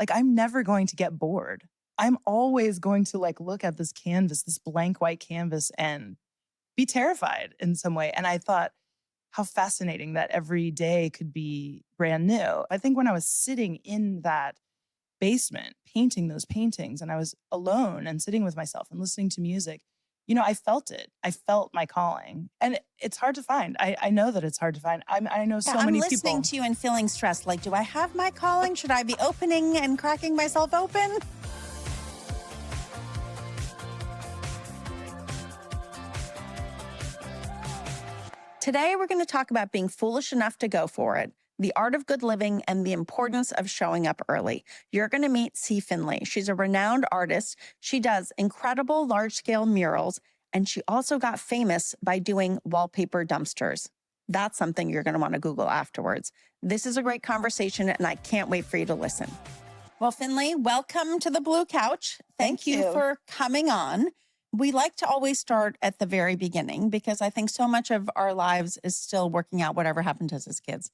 Like, I'm never going to get bored. I'm always going to like look at this canvas, this blank white canvas, and be terrified in some way. And I thought, how fascinating that every day could be brand new. I think when I was sitting in that basement painting those paintings and I was alone and sitting with myself and listening to music, I felt it. I felt my calling. And it's hard to find. I know that it's hard to find. I know so many people. I'm listening to you and feeling stressed. Like, do I have my calling? Should I be opening and cracking myself open? Today, we're going to talk about being foolish enough to go for it, the art of good living, and the importance of showing up early. You're going to meet C. Finley. She's a renowned artist. She does incredible large-scale murals, and she also got famous by doing wallpaper dumpsters. That's something you're going to want to Google afterwards. This is a great conversation, and I can't wait for you to listen. Well, Finley, welcome to the Blue Couch. Thank you for coming on. We like to always start at the very beginning because I think so much of our lives is still working out whatever happened to us as kids.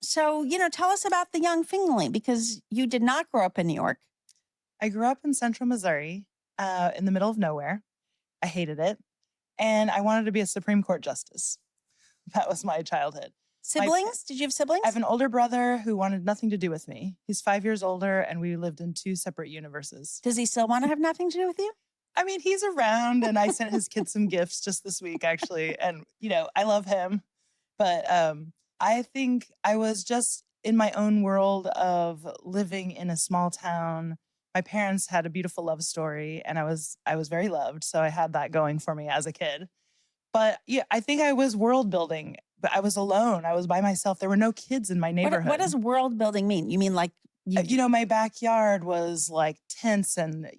So, tell us about the young Finley because you did not grow up in New York. I grew up in central Missouri, in the middle of nowhere. I hated it. And I wanted to be a Supreme Court justice. That was my childhood. Siblings? Did you have siblings? I have an older brother who wanted nothing to do with me. He's 5 years older and we lived in two separate universes. Does he still want to have nothing to do with you? I mean, he's around and I sent his kids some gifts just this week, actually. And, I love him. But I think I was just in my own world of living in a small town. My parents had a beautiful love story and I was very loved. So I had that going for me as a kid. But yeah, I think I was world building, but I was alone. I was by myself. There were no kids in my neighborhood. What does world building mean? You mean like... my backyard was like tents and,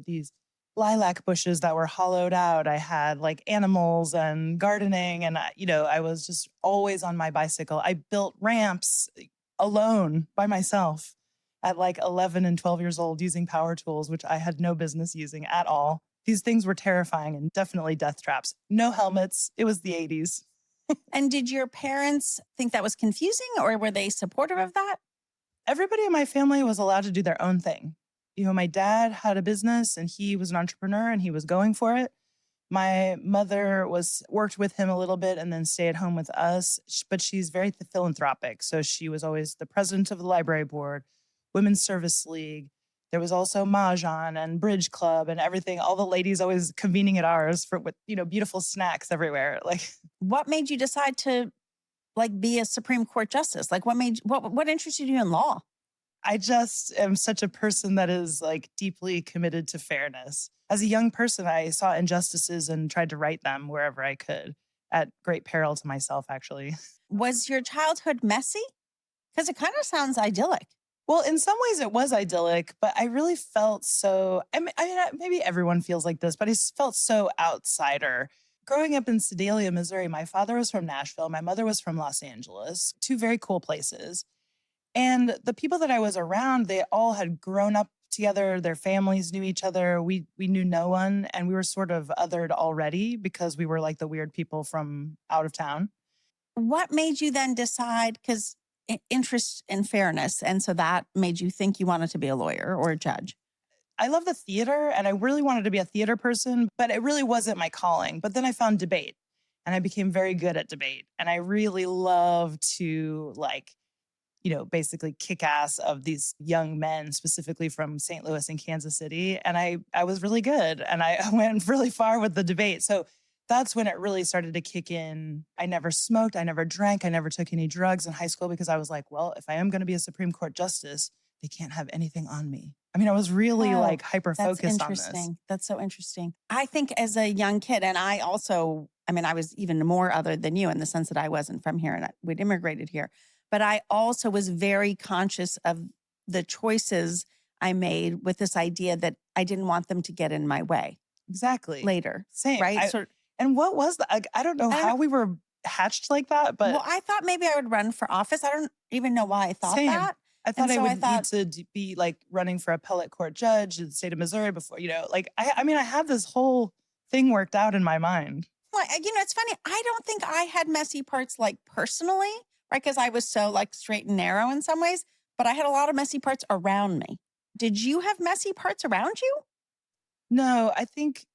these lilac bushes that were hollowed out. I had like animals and gardening and, I was just always on my bicycle. I built ramps alone by myself at like 11 and 12 years old using power tools, which I had no business using at all. These things were terrifying and definitely death traps. No helmets. It was the 80s. And did your parents think that was confusing or were they supportive of that? Everybody in my family was allowed to do their own thing. My dad had a business and he was an entrepreneur and he was going for it. My mother worked with him a little bit and then stayed at home with us, but she's very philanthropic. So she was always the president of the library board, Women's Service League. There was also Mahjong and Bridge Club and everything. All the ladies always convening at ours with beautiful snacks everywhere. Like, what made you decide to be a Supreme Court justice? Like, what interested you in law? I just am such a person that is like deeply committed to fairness. As a young person, I saw injustices and tried to right them wherever I could, at great peril to myself, actually. Was your childhood messy? Because it kind of sounds idyllic. Well, in some ways it was idyllic, but I really felt so, maybe everyone feels like this, but I felt so outsider. Growing up in Sedalia, Missouri, my father was from Nashville. My mother was from Los Angeles, two very cool places. And the people that I was around, they all had grown up together. Their families knew each other. We knew no one. And we were sort of othered already because we were like the weird people from out of town. What made you then decide, because interest in fairness, and so that made you think you wanted to be a lawyer or a judge? I love the theater and I really wanted to be a theater person, but it really wasn't my calling. But then I found debate and I became very good at debate. And I really love to basically kick ass of these young men, specifically from St. Louis and Kansas City. And I was really good and I went really far with the debate. So that's when it really started to kick in. I never smoked. I never drank. I never took any drugs in high school because I was like, well, if I am going to be a Supreme Court justice, they can't have anything on me. I mean, I was really hyper-focused on this. That's so interesting. I think as a young kid, and I was even more other than you in the sense that I wasn't from here and we'd immigrated here. But I also was very conscious of the choices I made with this idea that I didn't want them to get in my way. Exactly. Later. Same. Right? And what was that? I don't know how we were hatched like that, but... Well, I thought maybe I would run for office. I don't even know why I thought that. I thought I would need to be running for appellate court judge in the state of Missouri before, I had this whole thing worked out in my mind. Well, it's funny. I don't think I had messy parts personally, right? Because I was so straight and narrow in some ways, but I had a lot of messy parts around me. Did you have messy parts around you? No, I think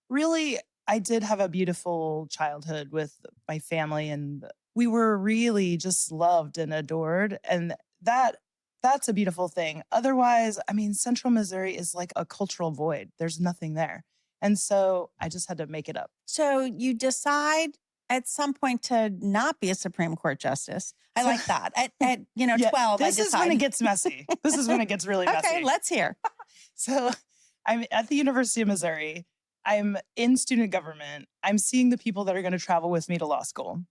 really I did have a beautiful childhood with my family, and we were really just loved and adored, and that's a beautiful thing. Otherwise, I mean, Central Missouri is like a cultural void. There's nothing there. And so I just had to make it up. So you decide at some point to not be a Supreme Court justice. I So like that. At yeah, 12, I this is when it decide. gets messy. This is when it gets really Okay, messy. let's hear. So I'm at the University of Missouri. I'm in student government. I'm seeing the people that are going to travel with me to law school.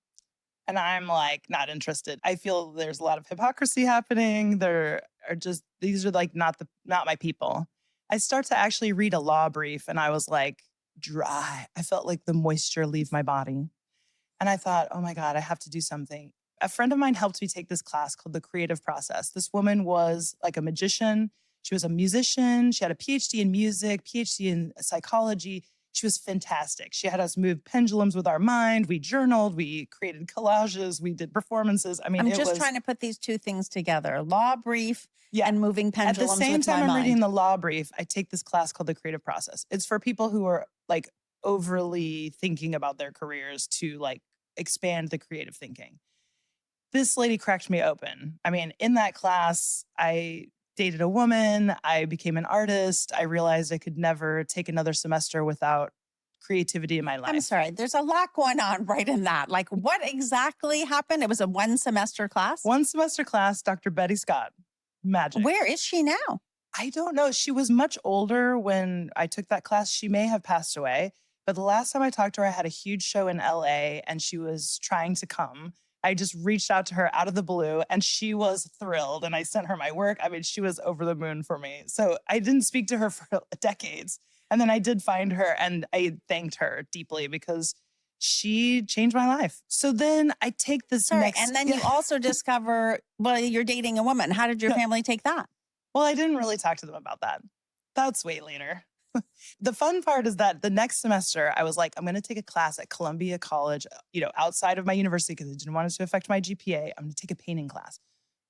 And I'm like not interested. I feel there's a lot of hypocrisy happening. There are just these are like not my people. I start to actually read a law brief and I was like dry. I felt like the moisture leave my body. And I thought, oh my God, I have to do something. A friend of mine helped me take this class called The Creative Process. This woman was like a magician. She was a musician. She had a PhD in music, PhD in psychology. She was fantastic. She had us move pendulums with our mind. We journaled, we created collages, we did performances. I mean, I'm it just was, trying to put these two things together, law brief yeah. and moving At the pendulums same with my time, I'm reading mind. the law brief. I take this class called The Creative Process. It's for people who are like overly thinking about their careers to like expand the creative thinking. This lady cracked me open. I mean, in that class, I dated a woman, I became an artist. I realized I could never take another semester without creativity in my I'm life. sorry, there's a lot going on right in that. Like, what exactly happened? It was a one semester class. One semester class, Dr. Betty Scott, magic. Where is she now? I don't know. She was much older when I took that class. She may have passed away, but the last time I talked to her, I had a huge show in LA and she was trying to come. I just reached out to her out of the blue and she was thrilled. And I sent her my work. I mean, she was over the moon for me. So I didn't speak to her for decades. And then I did find her and I thanked her deeply because she changed my life. So then I take this Sorry, next. and then you also discover, well, you're dating a woman. How did your family take that? Well, I didn't really talk to them about that. That's way later. The fun part is that the next semester, I was like, I'm going to take a class at Columbia College, outside of my university because I didn't want it to affect my GPA. I'm going to take a painting class.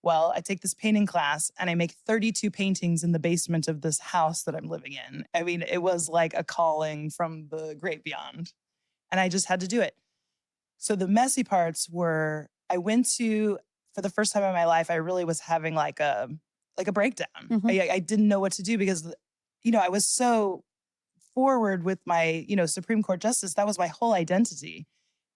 Well, I take this painting class and I make 32 paintings in the basement of this house that I'm living in. I mean, it was like a calling from the great beyond. And I just had to do it. So the messy parts were for the first time in my life, I really was having like a breakdown. Mhm. I didn't know what to do because, I was so forward with my, Supreme Court justice. That was my whole identity.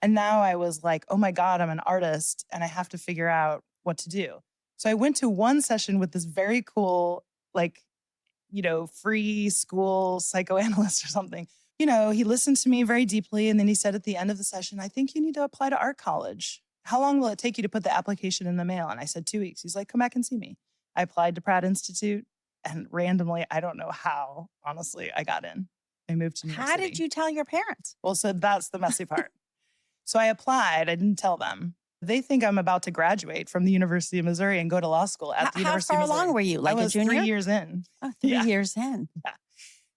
And now I was like, oh my God, I'm an artist and I have to figure out what to do. So I went to one session with this very cool, like, free school psychoanalyst or something. He listened to me very deeply. And then he said at the end of the session, I think you need to apply to art college. How long will it take you to put the application in the mail? And I said, 2 weeks. He's like, come back and see me. I applied to Pratt Institute and randomly, I don't know how, honestly, I got in. I moved to New York How City. did you tell your parents? Well, so that's the messy part. So I applied. I didn't tell them. They think I'm about to graduate from the University of Missouri and go to law school at the How University far of Missouri. along were you? Like I a was junior? 3 years in. Oh, 3 years in. Yeah.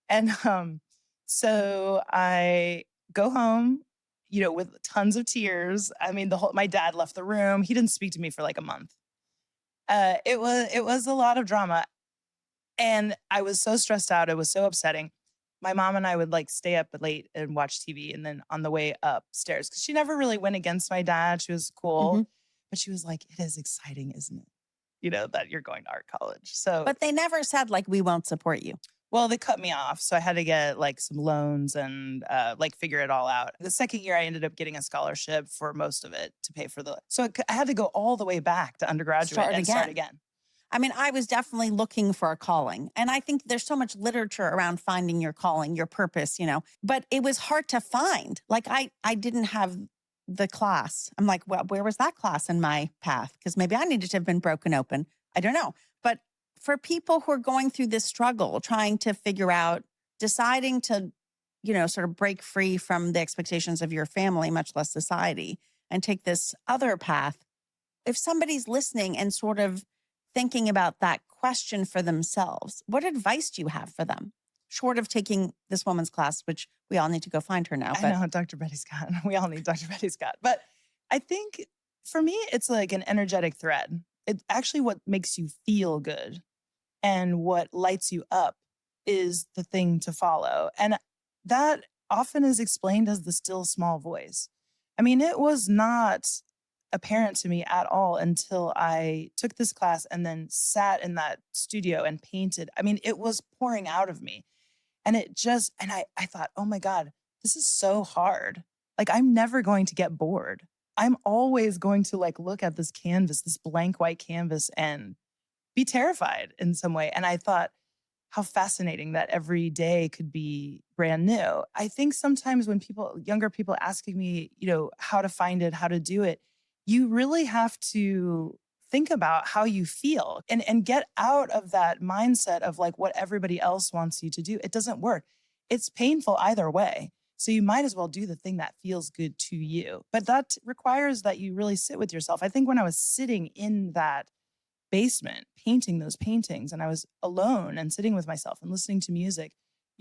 And so I go home, with tons of tears. I mean, my dad left the room. He didn't speak to me for like a month. It was a lot of drama. And I was so stressed out. It was so upsetting. My mom and I would like stay up late and watch TV. And then on the way upstairs, because she never really went against my dad. She was cool. Mhm. But she was like, it is exciting, isn't it? That you're going to art college. So, But they never said, like, we won't support you. well, they cut me off. So I had to get like some loans and like figure it all out. The second year, I ended up getting a scholarship for most of it to pay for I had to go all the way back to undergraduate and start again. I mean, I was definitely looking for a calling. And I think there's so much literature around finding your calling, your purpose, but it was hard to find. Like I didn't have the class. I'm like, well, where was that class in my path? Because maybe I needed to have been broken open. I don't know. But for people who are going through this struggle, trying to figure out, deciding to, sort of break free from the expectations of your family, much less society, and take this other path, if somebody's listening and sort of thinking about that question for themselves, what advice do you have for them? Short of taking this woman's class, which we all need to go find her now. I know, Dr. Betty Scott. We all need Dr. Betty Scott. But I think for me, it's like an energetic thread. It's actually what makes you feel good. and what lights you up is the thing to follow. And that often is explained as the still small voice. I mean, it was not apparent to me at all until I took this class and then sat in that studio and painted. I mean, it was pouring out of me. And it just, and I thought, oh my God, this is so hard. Like, I'm never going to get bored. I'm always going to like look at this canvas, this blank white canvas, and be terrified in some way. And I thought, how fascinating that every day could be brand new. I think sometimes when people, younger people asking me, how to find it, how to do it, you really have to think about how you feel and get out of that mindset of like what everybody else wants you to do. It doesn't work. It's painful either way. So you might as well do the thing that feels good to you. But that requires that you really sit with yourself. I think when I was sitting in that basement painting those paintings and I was alone and sitting with myself and listening to music,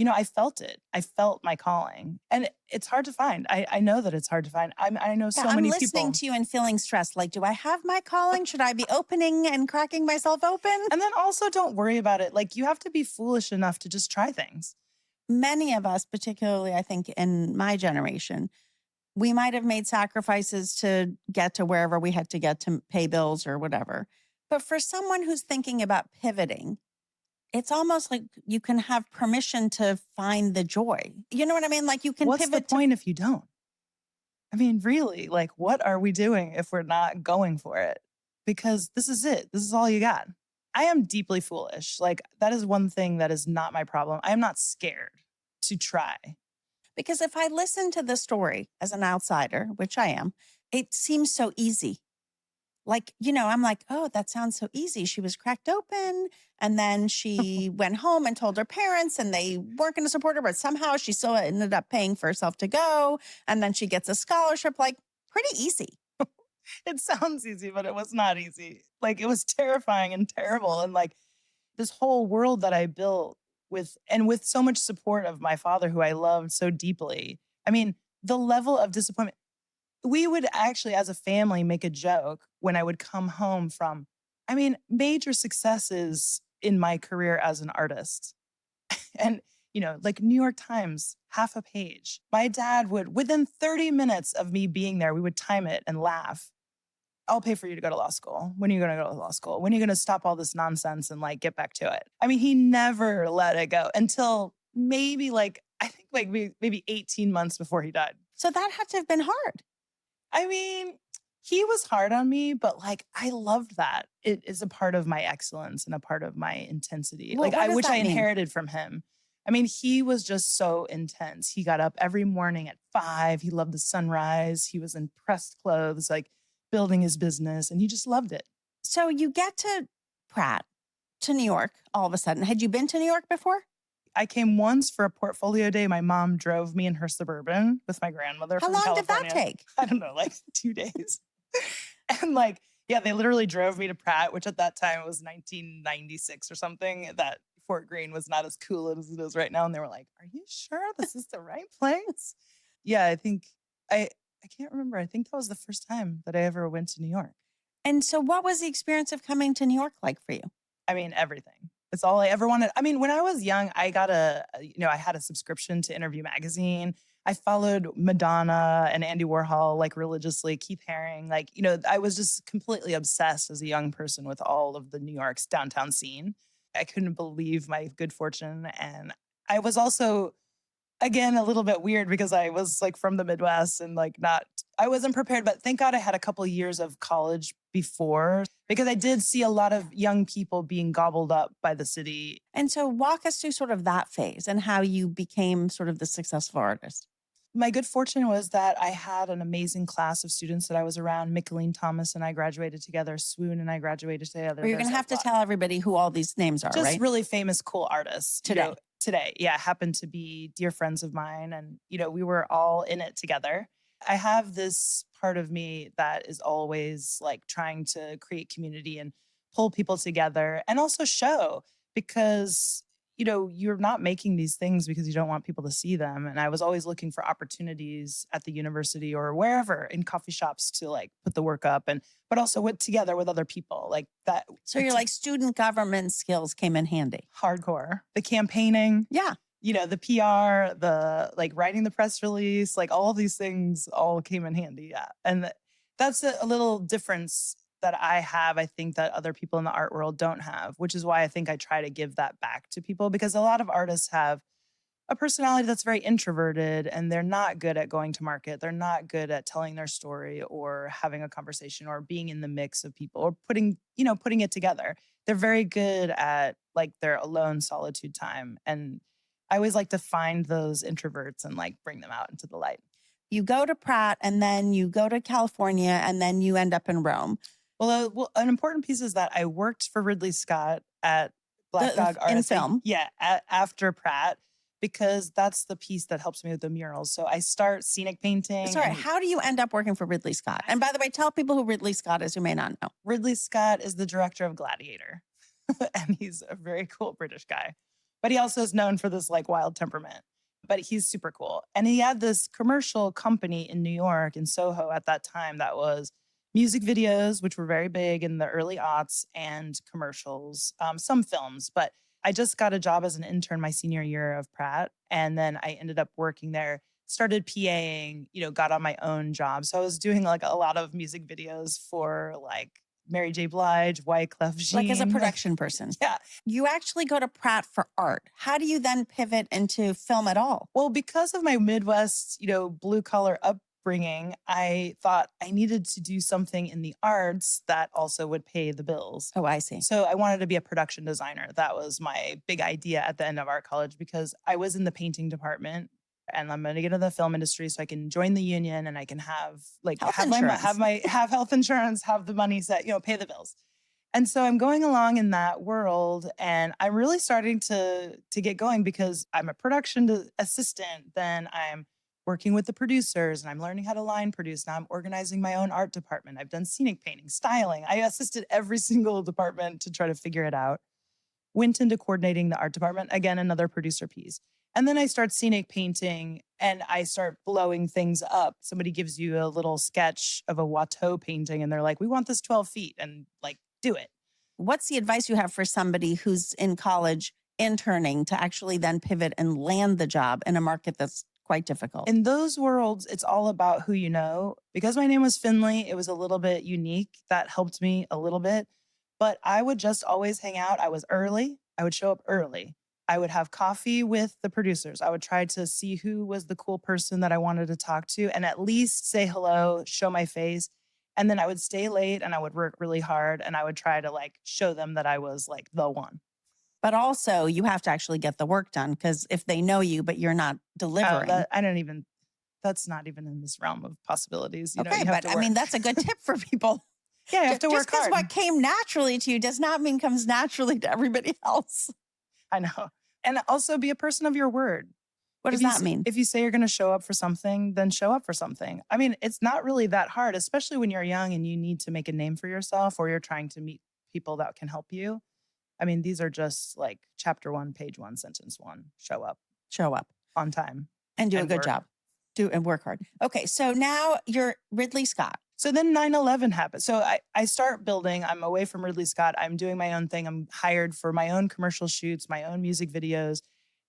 I felt it. I felt my calling. And it's hard to find. I know that it's hard to find. I know Yeah, so I'm many listening people. to you and feeling stressed. Like, do I have my calling? Should I be opening and cracking myself open? And then also don't worry about it. Like you have to be foolish enough to just try things. Many of us, particularly I think in my generation, we might have made sacrifices to get to wherever we had to get to pay bills or whatever. But for someone who's thinking about pivoting, it's almost like you can have permission to find the joy. You know what I mean? Like you can What's the pivot to. point if you don't? I mean, really, like what are we doing if we're not going for it? Because this is it. This is all you got. I am deeply foolish. Like that is one thing that is not my problem. I am not scared to try. Because if I listen to the story as an outsider, which I am, it seems so easy. Like, I'm like, oh, that sounds so easy. She was cracked open and then she went home and told her parents and they weren't going to support her, but somehow she still ended up paying for herself to go. And then she gets a scholarship, like pretty easy. It sounds easy, but it was not easy. Like it was terrifying and terrible. And like this whole world that I built with so much support of my father, who I loved so deeply. I mean, the level of disappointment, we would actually, as a family, make a joke when I would come home from, I mean, major successes in my career as an artist. And, like New York Times, half a page. My dad would, within 30 minutes of me being there, we would time it and laugh. I'll pay for you to go to law school. When are you going to go to law school? When are you going to stop all this nonsense and like get back to it? I mean, he never let it go until maybe I think maybe 18 months before he died. So that had to have been hard. I mean, he was hard on me, but like I loved that. It is a part of my excellence and a part of my intensity. Well, Like what I does which I that mean? inherited from him. I mean, he was just so intense. He got up every morning at 5. He loved the sunrise. He was in pressed clothes, like building his business, and he just loved it. So you get to Pratt, to New York all of a sudden. Had you been to New York before? I came once for a portfolio day. My mom drove me in her Suburban with my grandmother How from long did that California. take? I don't know, like 2 days. And yeah, they literally drove me to Pratt, which at that time it was 1996 or something. That Fort Greene was not as cool as it is right now. And they were like, "Are you sure this is the right place?" Yeah, I think I can't remember. I think that was the first time that I ever went to New York. And so what was the experience of coming to New York like for you? I mean, everything. It's all I ever wanted. I mean, when I was young, I got I had a subscription to Interview Magazine. I followed Madonna and Andy Warhol like religiously, Keith Haring. Like, I was just completely obsessed as a young person with all of the New York's downtown scene. I couldn't believe my good fortune. And I was also, again, a little bit weird because I was like from the Midwest and like I wasn't prepared, but thank God I had a couple years of college before because I did see a lot of young people being gobbled up by the city. And so walk us through sort of that phase and how you became sort of the successful artist. My good fortune was that I had an amazing class of students that I was around. Micheline Thomas and I graduated together. Swoon and I graduated together. Or you're going to have to tell everybody who all these names are, just right? really famous, cool artists. Today. Today, yeah, happened to be dear friends of mine. And, we were all in it together. I have this part of me that is always like trying to create community and pull people together and also show because, you're not making these things because you don't want people to see them. And I was always looking for opportunities at the university or wherever in coffee shops to like put the work up but also together with other people like that. So you're like student government skills came in handy. Hardcore. The campaigning. Yeah. The PR, the like writing the press release, like all of these things all came in handy. Yeah. And that's a little difference that I have, I think that other people in the art world don't have, which is why I think I try to give that back to people because a lot of artists have a personality that's very introverted and they're not good at going to market. They're not good at telling their story or having a conversation or being in the mix of people or putting it together. They're very good at like their alone solitude time. And I always like to find those introverts and like bring them out into the light. You go to Pratt and then you go to California and then you end up in Rome. Well, an important piece is that I worked for Ridley Scott at Black Dog Art in film. Yeah, after Pratt, because that's the piece that helps me with the murals. So I start scenic painting. Sorry, how do you end up working for Ridley Scott? And by the way, tell people who Ridley Scott is who may not know. Ridley Scott is the director of Gladiator, and he's a very cool British guy. But he also is known for this like wild temperament. But he's super cool. And he had this commercial company in New York, in Soho at that time, that was music videos, which were very big in the early aughts, and commercials, some films. But I just got a job as an intern my senior year of Pratt. And then I ended up working there, started PAing, got on my own job. So I was doing like a lot of music videos for like Mary J. Blige, Wyclef Jean. Like as a production person. Yeah. You actually go to Pratt for art. How do you then pivot into film at all? Well, because of my Midwest, blue collar upbringing, I thought I needed to do something in the arts that also would pay the bills. Oh, I see. So I wanted to be a production designer. That was my big idea at the end of art college because I was in the painting department. And I'm going to get into the film industry so I can join the union and I can have like health have insurance. have health insurance, have the money set, pay the bills. And so I'm going along in that world and I'm really starting to get going because I'm a production assistant. Then I'm working with the producers and I'm learning how to line produce. Now I'm organizing my own art department. I've done scenic painting, styling. I assisted every single department to try to figure it out. Went into coordinating the art department, again, another producer piece. And then I start scenic painting and I start blowing things up. Somebody gives you a little sketch of a Watteau painting and they're like, we want this 12 feet and like, do it. What's the advice you have for somebody who's in college interning to actually then pivot and land the job in a market that's quite difficult? In those worlds, it's all about who you know. Because my name was Finley, it was a little bit unique. That helped me a little bit. But I would just always hang out. I was early. I would show up early. I would have coffee with the producers. I would try to see who was the cool person that I wanted to talk to and at least say hello, show my face. And then I would stay late and I would work really hard and I would try to like show them that I was like the one. But also you have to actually get the work done because if they know you, but you're not delivering. That's not even in this realm of possibilities. Okay, but I mean, that's a good tip for people. Yeah, you have to work hard. Just because what came naturally to you does not mean comes naturally to everybody else. I know. And also be a person of your word. What does that mean? If you say you're going to show up for something, then show up for something. I mean, it's not really that hard, especially when you're young and you need to make a name for yourself or you're trying to meet people that can help you. I mean, these are just like chapter 1, page 1, sentence 1. Show up. Show up. On time. And do a good job. Do and work hard. Okay, so now you're Ridley Scott. So then 9/11 happened. So I start building. I'm away from Ridley Scott. I'm doing my own thing. I'm hired for my own commercial shoots, my own music videos.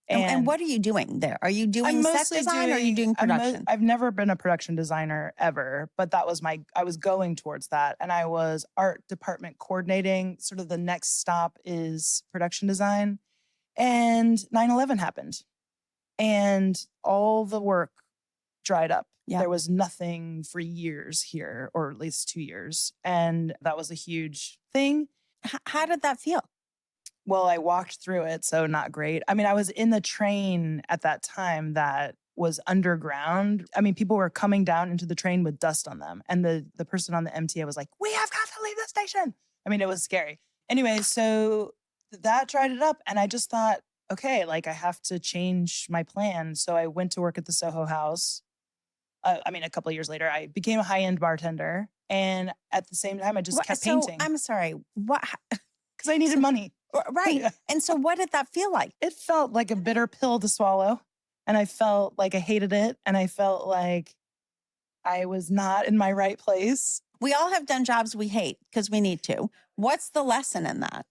And what are you doing there? Are you doing set design or are you doing production? I've never been a production designer ever, but that was I was going towards that. And I was art department coordinating. Sort of the next stop is production design. And 9/11 happened. And all the work dried up. Yeah. There was nothing for years here, or at least 2 years. And that was a huge thing. How did that feel? Well, I walked through it, so not great. I mean, I was in the train at that time that was underground. I mean, people were coming down into the train with dust on them. And the person on the MTA was like, we have got to leave the station. I mean, it was scary. Anyway, so that dried it up. And I just thought, okay, like I have to change my plan. So I went to work at the Soho House. A couple of years later, I became a high-end bartender. And at the same time, I just kept painting. I'm sorry, what? Because I needed money. Right. Yeah. And so what did that feel like? It felt like a bitter pill to swallow. And I felt like I hated it. And I felt like I was not in my right place. We all have done jobs we hate because we need to. What's the lesson in that?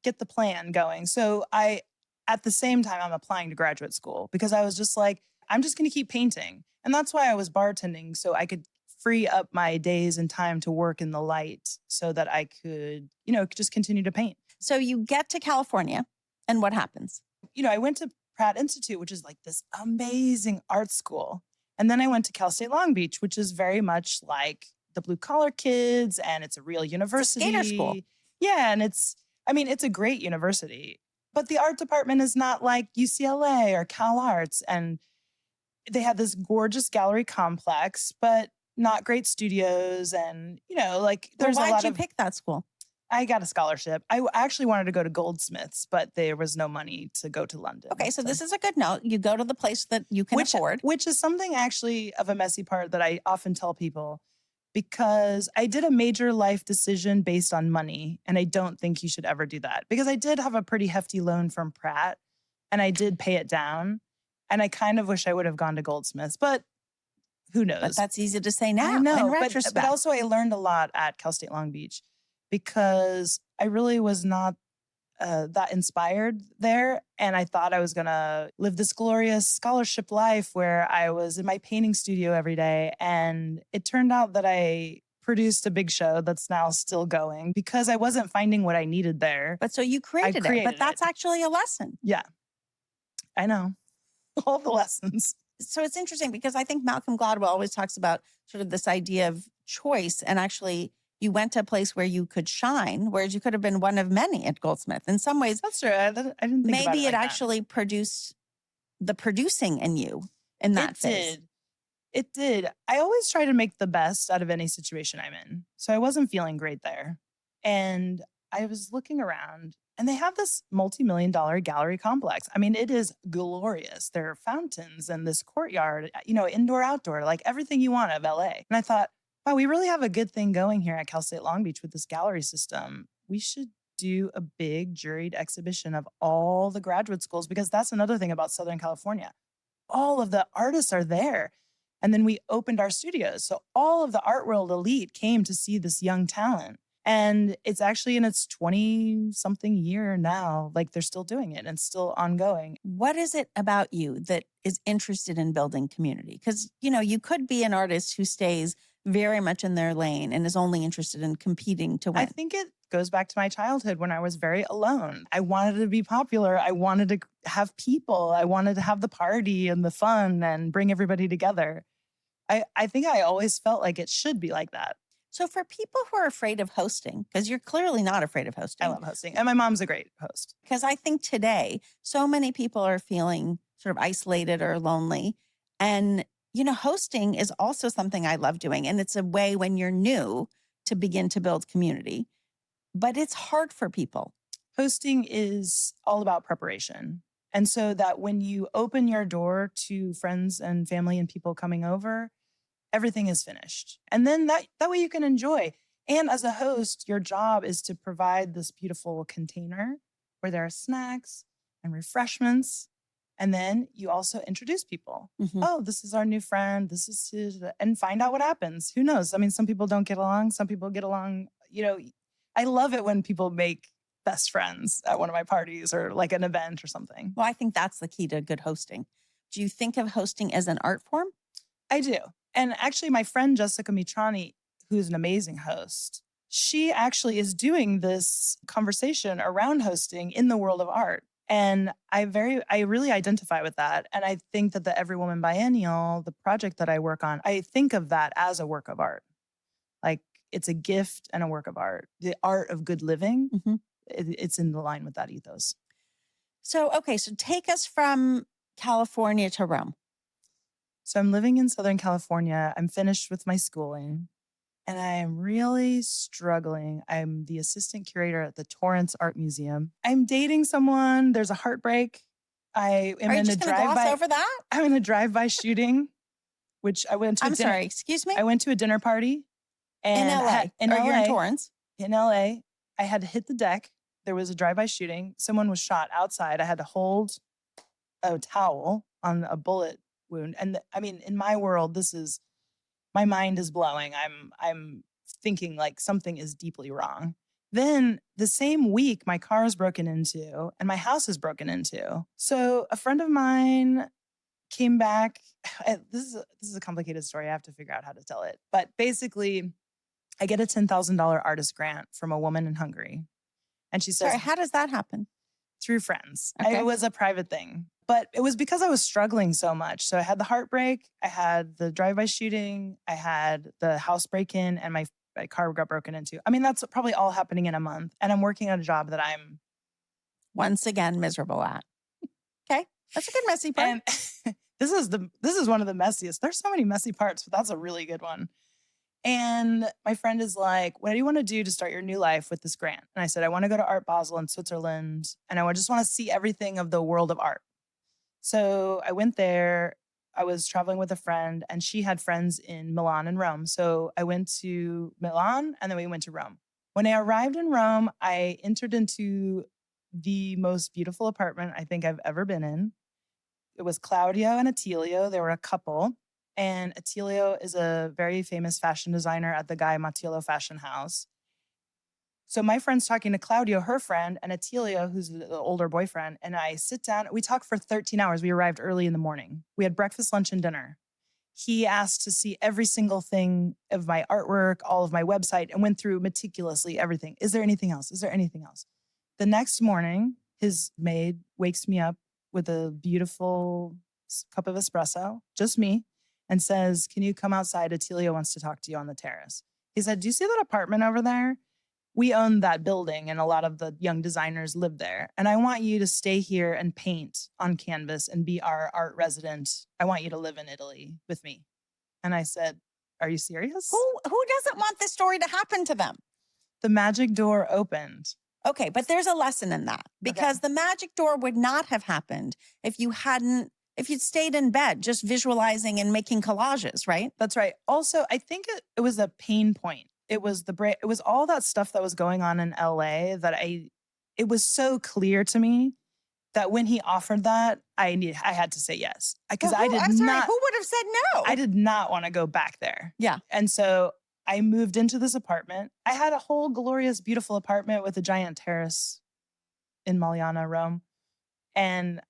Get the plan going. So at the same time, I'm applying to graduate school because I was just like, I'm just going to keep painting. And that's why I was bartending. So I could free up my days and time to work in the light so that I could, just continue to paint. So you get to California and what happens? I went to Pratt Institute, which is like this amazing art school. And then I went to Cal State Long Beach, which is very much like the blue collar kids, and it's a real university. It's a skater school. Yeah. And it's a great university, but the art department is not like UCLA or Cal Arts. And they had this gorgeous gallery complex, but not great studios. And, there's a lot why'd you of. pick that school? I got a scholarship. I actually wanted to go to Goldsmiths, but there was no money to go to London. Okay, so this is a good note. You go to the place that you can afford. Which is something actually of a messy part that I often tell people, because I did a major life decision based on money, and I don't think you should ever do that, because I did have a pretty hefty loan from Pratt, and I did pay it down, and I kind of wish I would have gone to Goldsmiths, but who knows? But that's easy to say now. I know, in retrospect. but also I learned a lot at Cal State Long Beach, because I really was not that inspired there. And I thought I was going to live this glorious scholarship life where I was in my painting studio every day. And it turned out that I produced a big show that's now still going because I wasn't finding what I needed there. But so you created it. But that's actually a lesson. Yeah, I know. All the lessons. So it's interesting because I think Malcolm Gladwell always talks about sort of this idea of choice, and actually you went to a place where you could shine, whereas you could have been one of many at Goldsmith. In some ways, that's true. I didn't think maybe about it like actually produced the producing in you in that phase. It did. I always try to make the best out of any situation I'm in. So I wasn't feeling great there. And I was looking around, and they have this multi-million-dollar gallery complex. I mean, it is glorious. There are fountains and this courtyard, indoor, outdoor, like everything you want of LA. And I thought, wow, we really have a good thing going here at Cal State Long Beach with this gallery system. We should do a big juried exhibition of all the graduate schools, because that's another thing about Southern California. All of the artists are there. And then we opened our studios. So all of the art world elite came to see this young talent. And it's actually in its 20-something year now. Like, they're still doing it and still ongoing. What is it about you that is interested in building community? Because, you could be an artist who stays very much in their lane and is only interested in competing to win. I think it goes back to my childhood when I was very alone. I wanted to be popular. I wanted to have people. I wanted to have the party and the fun and bring everybody together. I think I always felt like it should be like that. So for people who are afraid of hosting, because you're clearly not afraid of hosting. I love hosting. And my mom's a great host. Because I think today, so many people are feeling sort of isolated or lonely. And, hosting is also something I love doing. And it's a way when you're new to begin to build community. But it's hard for people. Hosting is all about preparation. And so that when you open your door to friends and family and people coming over, everything is finished. And then that way you can enjoy. And as a host, your job is to provide this beautiful container where there are snacks and refreshments. And then you also introduce people. Mm-hmm. Oh, this is our new friend. This is his, and find out what happens. Who knows? I mean, some people don't get along. Some people get along. I love it when people make best friends at one of my parties or like an event or something. Well, I think that's the key to good hosting. Do you think of hosting as an art form? I do. And actually, my friend Jessica Mitrani, who's an amazing host, she actually is doing this conversation around hosting in the world of art. And I really identify with that. And I think that the Every Woman Biennial, the project that I work on, I think of that as a work of art. Like, it's a gift and a work of art. The art of good living, mm-hmm. It's in the line with that ethos. So take us from California to Rome. So I'm living in Southern California. I'm finished with my schooling. And I am really struggling. I'm the assistant curator at the Torrance Art Museum. I'm dating someone. There's a heartbreak. I am in a drive-by. Over that? I'm in a drive-by shooting, which I went to. Sorry, excuse me? I went to a dinner party. And in LA. You're in Torrance? In LA. I had to hit the deck. there was a drive-by shooting. Someone was shot outside. I had to hold a towel on a bullet wound. And I mean, in my world, my mind is blowing. I'm thinking like something is deeply wrong. Then the same week, my car is broken into and my house is broken into. So a friend of mine came back. This is a complicated story. I have to figure out how to tell it. But basically, I get a $10,000 artist grant from a woman in Hungary. And she says, Sorry, how does that happen? through friends. Okay. It was a private thing. But it was because I was struggling so much. So I had the heartbreak, I had the drive-by shooting, I had the house break-in, and my car got broken into. I mean, that's probably all happening in a month. And I'm working at a job that I'm Once again miserable at. Okay. That's a good messy part. and this is one of the messiest. There's so many messy parts, but that's a really good one. And my friend is like, what do you want to do to start your new life with this grant? And I said, I want to go to Art Basel in Switzerland. And I just want to see everything of the world of art. So I went there. I was traveling with a friend and she had friends in Milan and Rome. So I went to Milan and then we went to Rome. When I arrived in Rome, I entered into the most beautiful apartment I think I've ever been in. It was Claudio and Attilio. They were a couple. And Attilio is a very famous fashion designer at the Guy Mattillo Fashion House. So my friend's talking to Claudio, her friend, and Attilio, who's the older boyfriend, and I sit down. We talked for 13 hours. We arrived early in the morning. We had breakfast, lunch, and dinner. He asked to see every single thing of my artwork, all of my website, and went through meticulously everything. Is there anything else? Is there anything else? The next morning, his maid wakes me up with a beautiful cup of espresso, just me, and says, can you come outside? Attilio wants to talk to you on the terrace. He said, do you see that apartment over there? We own that building and a lot of the young designers live there. And I want you to stay here and paint on canvas and be our art resident. I want you to live in Italy with me. And I said, are you serious? Who doesn't want this story to happen to them? The magic door opened. Okay, but there's a lesson in that because the magic door would not have happened if you'd stayed in bed just visualizing and making collages, right? That's right. Also, I think it was a pain point. It was it was all that stuff that was going on in LA that it was so clear to me that when he offered that, I had to say yes. Because Who would have said no? I did not want to go back there. Yeah. And so I moved into this apartment. I had a whole glorious, beautiful apartment with a giant terrace in Maliana, Rome. And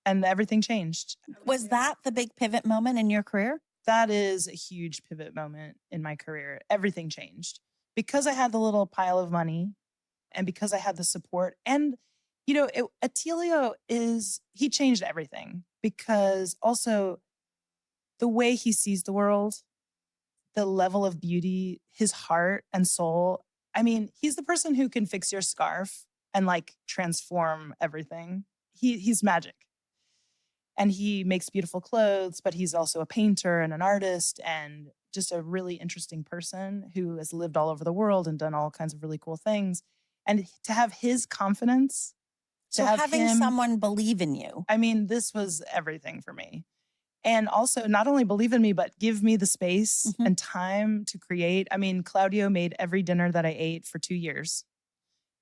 and everything changed. Was that the big pivot moment in your career? That is a huge pivot moment in my career. Everything changed because I had the little pile of money and because I had the support. And, Attilio he changed everything because also the way he sees the world, the level of beauty, his heart and soul. I mean, he's the person who can fix your scarf and like transform everything. He's magic. And he makes beautiful clothes, but he's also a painter and an artist and just a really interesting person who has lived all over the world and done all kinds of really cool things. And to have his confidence, so having someone believe in you. I mean, this was everything for me. And also not only believe in me, but give me the space and time to create. I mean, Claudio made every dinner that I ate for 2 years.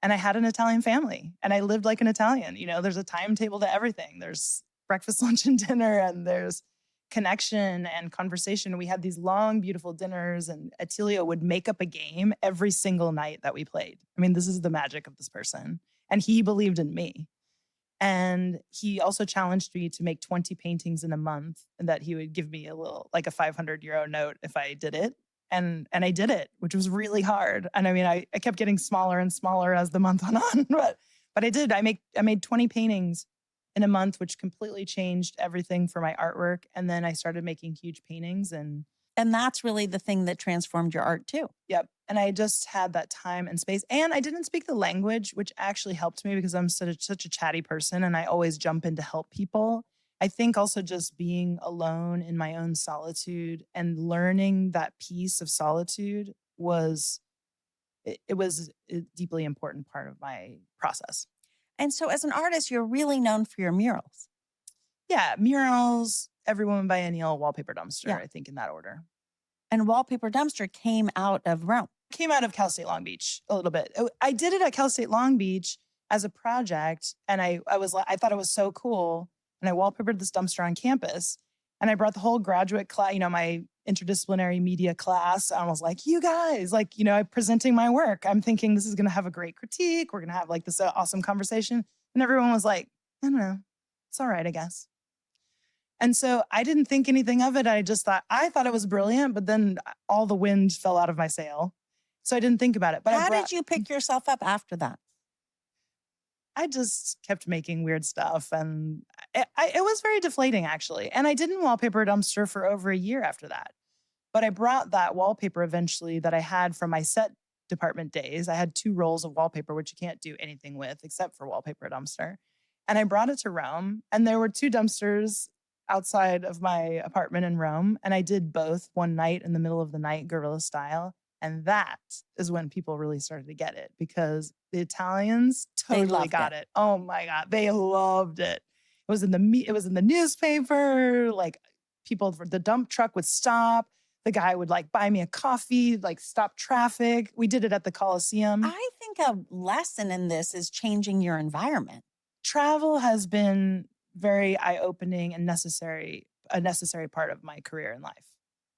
And I had an Italian family and I lived like an Italian. There's a timetable to everything. There's breakfast, lunch, and dinner, and there's connection and conversation. We had these long, beautiful dinners, and Attilio would make up a game every single night that we played. I mean, this is the magic of this person. And he believed in me. And he also challenged me to make 20 paintings in a month and that he would give me like a 500 euro note if I did it. And I did it, which was really hard. And I mean, I kept getting smaller and smaller as the month went on, but I did. I made 20 paintings in a month, which completely changed everything for my artwork. And then I started making huge paintings. And that's really the thing that transformed your art too. Yep. And I just had that time and space. And I didn't speak the language, which actually helped me because I'm such a chatty person and I always jump in to help people. I think also just being alone in my own solitude and learning that piece of solitude was a deeply important part of my process. And so as an artist, you're really known for your murals. Yeah, murals, Every Woman Biennial, Wallpaper Dumpster, I think in that order. And Wallpaper Dumpster came out of Rome. Came out of Cal State Long Beach a little bit. I did it at Cal State Long Beach as a project. And I thought it was so cool. And I wallpapered this dumpster on campus. And I brought the whole graduate class, my interdisciplinary media class. I was like, you guys, I'm presenting my work. I'm thinking this is going to have a great critique. We're going to have like this awesome conversation. And everyone was like, I don't know. It's all right, I guess. And so I didn't think anything of it. I thought it was brilliant, but then all the wind fell out of my sail. So I didn't think about it. But how did you pick yourself up after that? I just kept making weird stuff. And it was very deflating, actually. And I didn't wallpaper a dumpster for over a year after that. But I brought that wallpaper eventually that I had from my set department days. I had 2 rolls of wallpaper, which you can't do anything with except for wallpaper a dumpster. And I brought it to Rome. And there were 2 dumpsters outside of my apartment in Rome. And I did both one night in the middle of the night, guerrilla style. And that is when people really started to get it, because the Italians totally got it. Oh my God. They loved it. It was in the newspaper. Like, the dump truck would stop. The guy would like buy me a coffee, like stop traffic. We did it at the Coliseum. I think a lesson in this is changing your environment. Travel has been very eye-opening and a necessary part of my career in life.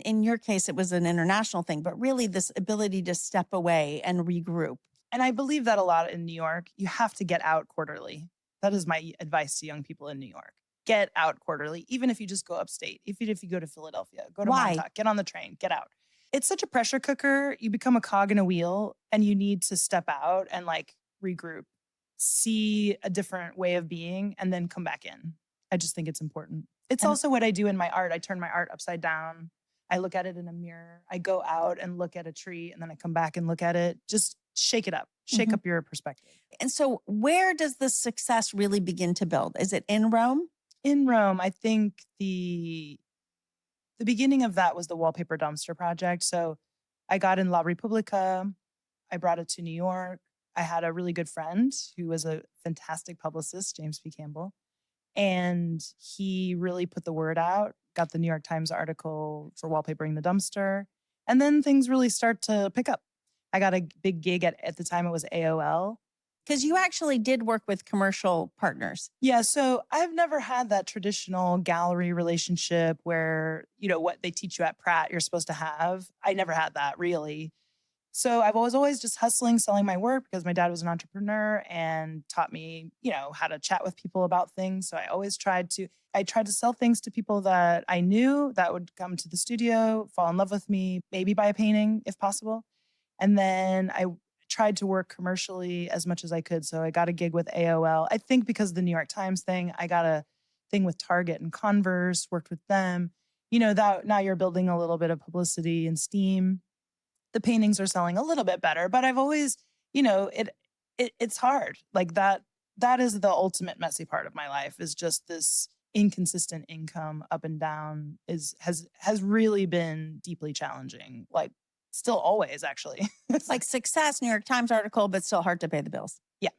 In your case, it was an international thing, but really this ability to step away and regroup. And I believe that a lot in New York. You have to get out quarterly. That is my advice to young people in New York. Get out quarterly, even if you just go upstate, even if you go to Philadelphia, go to Montauk, get on the train, get out. It's such a pressure cooker. You become a cog in a wheel, and you need to step out and like regroup, see a different way of being, and then come back in. I just think it's important. It's also what I do in my art. I turn my art upside down. I look at it in a mirror. I go out and look at a tree, and then I come back and look at it. Just shake it up, shake up your perspective. And so where does the success really begin to build? Is it in Rome? In Rome, I think the beginning of that was the wallpaper dumpster project. So I got in La Repubblica. I brought it to New York. I had a really good friend who was a fantastic publicist, James P. Campbell. And he really put the word out, got the New York Times article for wallpapering the dumpster. And then things really start to pick up. I got a big gig at the time it was AOL. Because you actually did work with commercial partners. Yeah, so I've never had that traditional gallery relationship where, what they teach you at Pratt you're supposed to have. I never had that, really. So I was always just hustling, selling my work, because my dad was an entrepreneur and taught me, how to chat with people about things. So I tried to sell things to people that I knew that would come to the studio, fall in love with me, maybe buy a painting if possible. And then I tried to work commercially as much as I could. So I got a gig with AOL. I think because of the New York Times thing, I got a thing with Target and Converse, worked with them. That now you're building a little bit of publicity and steam. The paintings are selling a little bit better, but I've always, it's hard. Like that is the ultimate messy part of my life, is just this inconsistent income up and down has really been deeply challenging. Like, still always, actually. It's like success, New York Times article, but still hard to pay the bills. Yeah.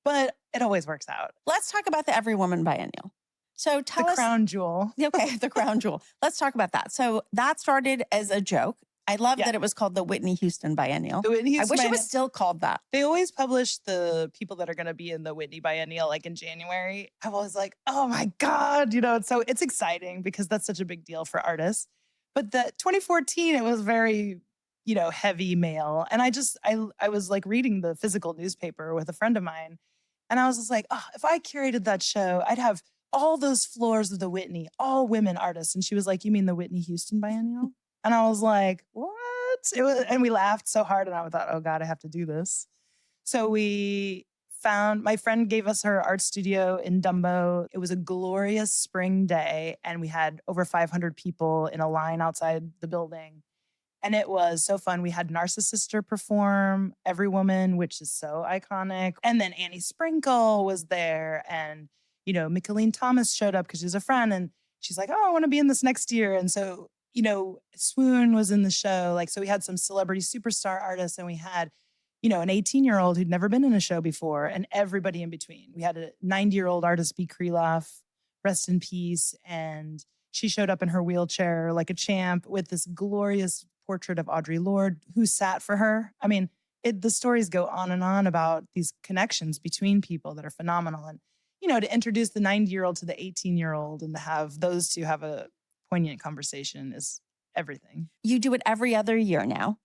But it always works out. Let's talk about the Every Woman Biennial. So tell us. The crown jewel. Okay, the crown jewel. Let's talk about that. So that started as a joke. I love that it was called the Whitney Houston Biennial. The Whitney Houston I wish it was still called that. They always publish the people that are going to be in the Whitney Biennial like in January. I was like, oh my God, so it's exciting because that's such a big deal for artists. But the 2014, it was very, heavy male. And I was like reading the physical newspaper with a friend of mine. And I was just like, oh, if I curated that show, I'd have all those floors of the Whitney, all women artists. And she was like, you mean the Whitney Houston Biennial? And I was like, what? And we laughed so hard. And I thought, oh God, I have to do this. So my friend gave us her art studio in Dumbo. It was a glorious spring day. And we had over 500 people in a line outside the building. And it was so fun. We had Narcissister perform, Every Woman, which is so iconic. And then Annie Sprinkle was there. And, Micheline Thomas showed up because she's a friend. And she's like, oh, I want to be in this next year. And so, Swoon was in the show. So we had some celebrity superstar artists, and we had, an 18-year-old who'd never been in a show before, and everybody in between. We had a 90-year-old artist, B. Kreloff, rest in peace. And she showed up in her wheelchair like a champ with this glorious portrait of Audre Lorde, who sat for her. I mean, the stories go on and on about these connections between people that are phenomenal. And, to introduce the 90-year-old to the 18-year-old and to have those two have a poignant conversation is everything. You do it every other year now.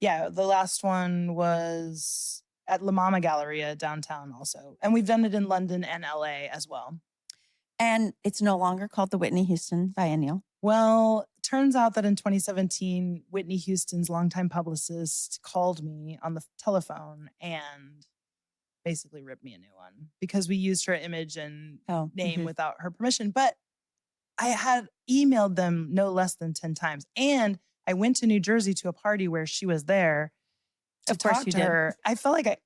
Yeah, the last one was at La Mama Galleria downtown also. And we've done it in London and LA as well. And it's no longer called the Whitney Houston Biennial. Well, turns out that in 2017, Whitney Houston's longtime publicist called me on the telephone and basically ripped me a new one because we used her image and name without her permission. But I had emailed them no less than 10 times. And I went to New Jersey to a party where she was there to talk to her. I felt like I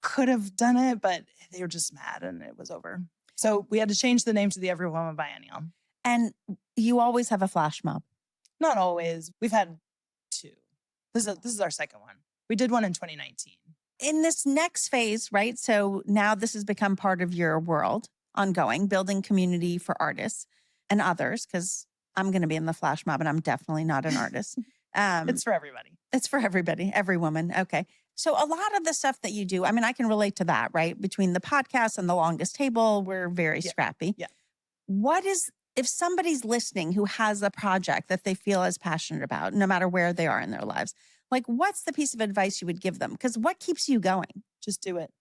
could have done it, but they were just mad and it was over. So we had to change the name to the Every Woman Biennial. And you always have a flash mob. Not always. We've had 2. This is our second one. We did one in 2019. In this next phase, right? So now this has become part of your world, ongoing, building community for artists and others, because I'm going to be in the flash mob and I'm definitely not an artist. It's for everybody. It's for everybody, every woman. Okay. So a lot of the stuff that you do, I mean, I can relate to that, right? Between the podcast and the longest table, we're very scrappy. Yeah. What is, if somebody's listening who has a project that they feel as passionate about, no matter where they are in their lives, like what's the piece of advice you would give them? Because what keeps you going? Just do it.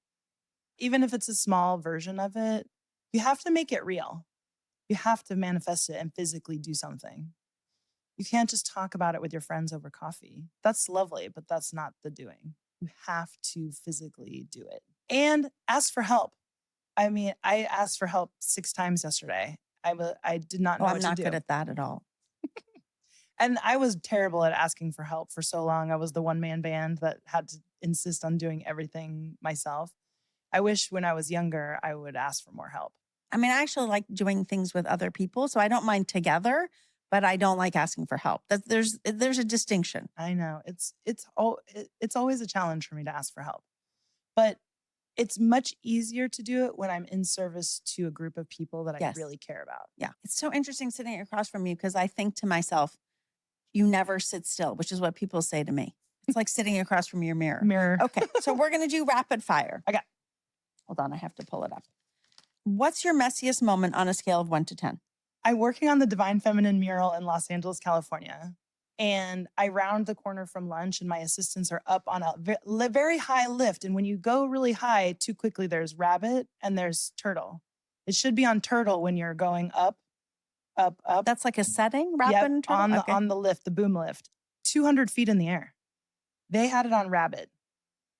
Even if it's a small version of it, you have to make it real. You have to manifest it and physically do something. You can't just talk about it with your friends over coffee. That's lovely, but that's not the doing. You have to physically do it and ask for help. I mean, I asked for help 6 times yesterday. I did not know what to do. I'm not good at that at all. And I was terrible at asking for help for so long. I was the one-man band that had to insist on doing everything myself. I wish when I was younger, I would ask for more help. I mean, I actually like doing things with other people, so I don't mind together, but I don't like asking for help. There's a distinction. I know. It's always a challenge for me to ask for help. But it's much easier to do it when I'm in service to a group of people that I really care about. Yeah. It's so interesting sitting across from you because I think to myself, you never sit still, which is what people say to me. It's like sitting across from your mirror. Okay. So we're going to do rapid fire. Okay. Hold on. I have to pull it up. What's your messiest moment on a scale of 1 to 10? I'm working on the Divine Feminine mural in Los Angeles, California. And I round the corner from lunch and my assistants are up on a very high lift. And when you go really high too quickly, there's rabbit and there's turtle. It should be on turtle when you're going up. That's like a setting, rabbit and turtle? On the lift, the boom lift, 200 feet in the air. They had it on rabbit.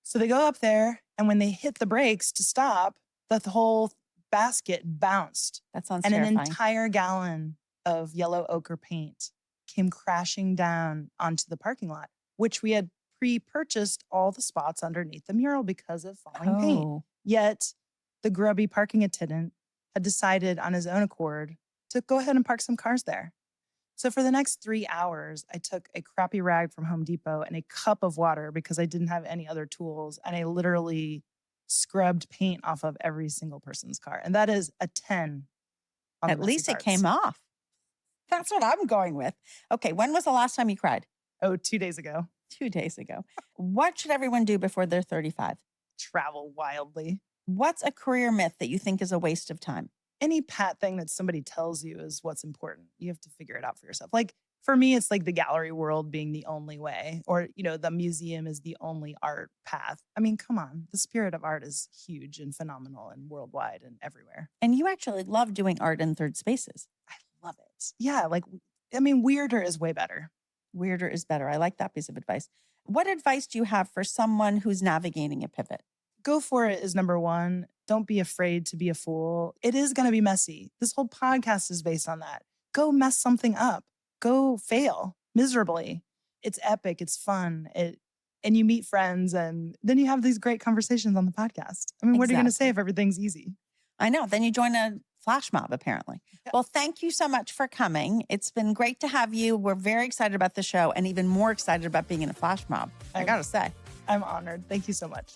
So they go up there and when they hit the brakes to stop, the whole basket bounced. That sounds terrifying. And an entire gallon of yellow ochre paint came crashing down onto the parking lot, which we had pre-purchased all the spots underneath the mural because of falling paint. Yet the grubby parking attendant had decided on his own accord to go ahead and park some cars there. So for the next 3 hours, I took a crappy rag from Home Depot and a cup of water because I didn't have any other tools. And I literally scrubbed paint off of every single person's car. And that is a 10. At least it came off. That's what I'm going with. Okay. When was the last time you cried? Oh, 2 days ago. 2 days ago. What should everyone do before they're 35? Travel wildly. What's a career myth that you think is a waste of time? Any pat thing that somebody tells you is what's important. You have to figure it out for yourself. Like for me, it's like the gallery world being the only way, or, the museum is the only art path. I mean, come on. The spirit of art is huge and phenomenal and worldwide and everywhere. And you actually love doing art in third spaces. I love it. Yeah. Weirder is way better. Weirder is better. I like that piece of advice. What advice do you have for someone who's navigating a pivot? Go for it is number one. Don't be afraid to be a fool. It is going to be messy. This whole podcast is based on that. Go mess something up. Go fail miserably. It's epic. It's fun. And you meet friends and then you have these great conversations on the podcast. I mean, what are you going to say if everything's easy? I know. Then you join a flash mob, apparently. Yeah. Well, thank you so much for coming. It's been great to have you. We're very excited about the show and even more excited about being in a flash mob. I got to say. I'm honored. Thank you so much.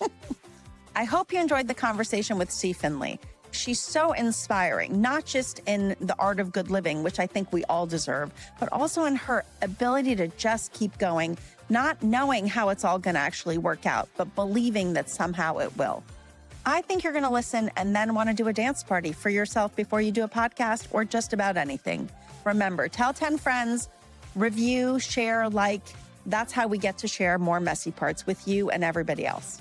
I hope you enjoyed the conversation with C. Finley. She's so inspiring, not just in the art of good living, which I think we all deserve, but also in her ability to just keep going, not knowing how it's all going to actually work out, but believing that somehow it will. I think you're going to listen and then want to do a dance party for yourself before you do a podcast or just about anything. Remember, tell 10 friends, review, share, like. That's how we get to share more messy parts with you and everybody else.